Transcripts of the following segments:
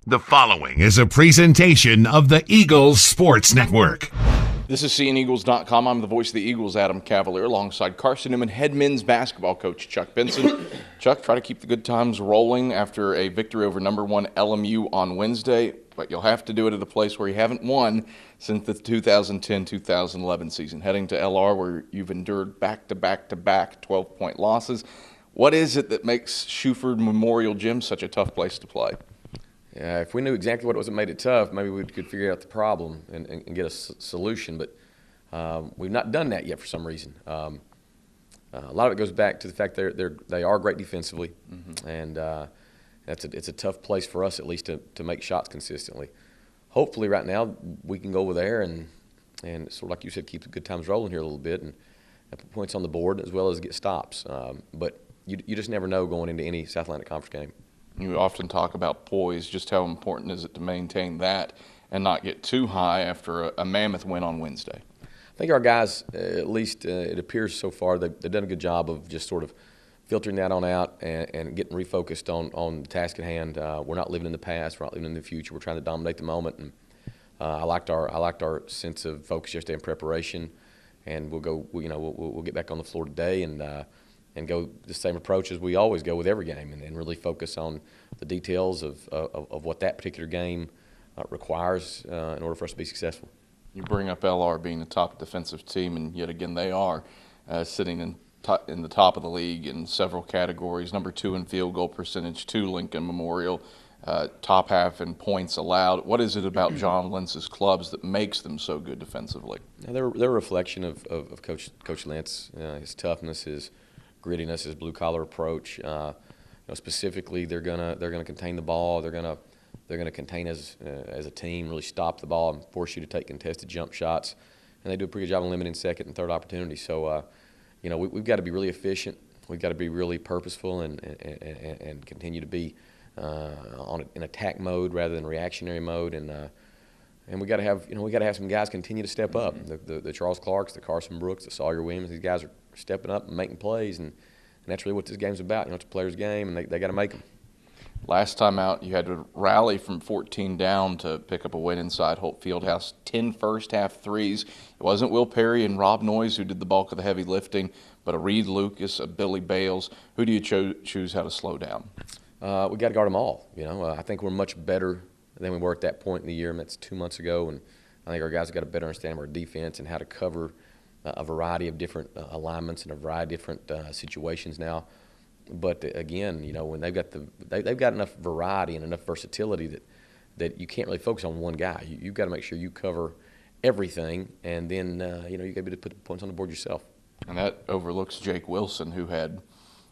The following is a presentation of the Eagles Sports Network. This is seeingeagles.com. I'm the voice of the Eagles, Adam Cavalier, alongside Carson-Newman head men's basketball coach Chuck Benson. Chuck, try to keep the good times rolling after a victory over number one LMU on Wednesday, but you'll have to do it at a place where you haven't won since the 2010-2011 season, heading to LR where you've endured back-to-back-to-back 12-point losses. What is it that makes Shuford Memorial Gym such a tough place to play? Yeah, if we knew exactly what it was that made it tough, maybe we could figure out the problem and get a solution. But we've not done that yet for some reason. A lot of it goes back to the fact they are great defensively, and it's a tough place for us at least to make shots consistently. Hopefully, right now we can go over there and sort of like you said, keep the good times rolling here a little bit and put points on the board as well as get stops. But you just never know going into any South Atlantic Conference game. You often talk about poise. Just how important is it to maintain that and not get too high after a mammoth win on Wednesday? I think our guys, at least it appears so far, they've done a good job of just sort of filtering that on out and getting refocused on the task at hand. We're not living in the past. We're not living in the future. We're trying to dominate the moment. And I liked our sense of focus yesterday in preparation. And we'll get back on the floor today and go the same approach as we always go with every game, and really focus on the details of what that particular game requires in order for us to be successful. You bring up LR being the top defensive team, and yet again they are sitting in the top of the league in several categories. Number 2 in field goal percentage to Lincoln Memorial, top half in points allowed. What is it about John Lentz's clubs that makes them so good defensively? They're a reflection of Coach Lentz, his toughness, his grittiness, his blue-collar approach. Specifically, they're gonna contain the ball. They're gonna contain as a team, really stop the ball and force you to take contested jump shots. And they do a pretty good job of limiting second and third opportunities. So, we've got to be really efficient. We've got to be really purposeful and continue to be in attack mode rather than reactionary mode. And we got to have some guys continue to step up. The Charles Clarks, the Carson Brooks, the Sawyer Williams. These guys are stepping up and making plays, and that's really what this game's about. It's a player's game, and they got to make them. Last time out, you had to rally from 14 down to pick up a win inside Holt Fieldhouse. 10 first-half threes. It wasn't Will Perry and Rob Noyes who did the bulk of the heavy lifting, but a Reed Lucas, a Billy Bales. Who do you choose how to slow down? We got to guard them all. I think we're much better than we were at that point in the year, and that's 2 months ago. And I think our guys have got a better understanding of our defense and how to cover a variety of different alignments and a variety of different situations now. But again, when they've got enough variety and enough versatility that you can't really focus on one guy. You've got to make sure you cover everything, and then you got to be able to put points on the board yourself. And that overlooks Jake Wilson, who had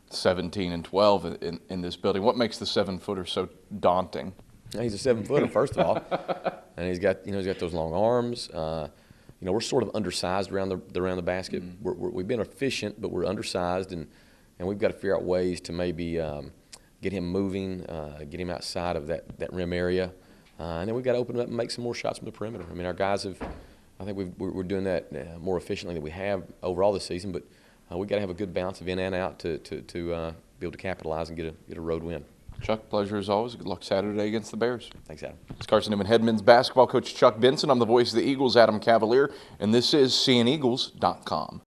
17 and 12 in this building. What makes the 7-footer so daunting? He's a 7-footer, first of all, and he's got those long arms. We're sort of undersized around the basket. We've been efficient, but we're undersized, and we've got to figure out ways to maybe get him moving, get him outside of that rim area, and then we've got to open up and make some more shots from the perimeter. I mean, our guys have. I think we're doing that more efficiently than we have overall this season, but we've got to have a good balance of in and out to be able to capitalize and get a road win. Chuck, pleasure as always. Good luck Saturday against the Bears. Thanks, Adam. It's Carson-Newman head men's basketball coach Chuck Benson. I'm the voice of the Eagles, Adam Cavalier, and this is seeingeagles.com.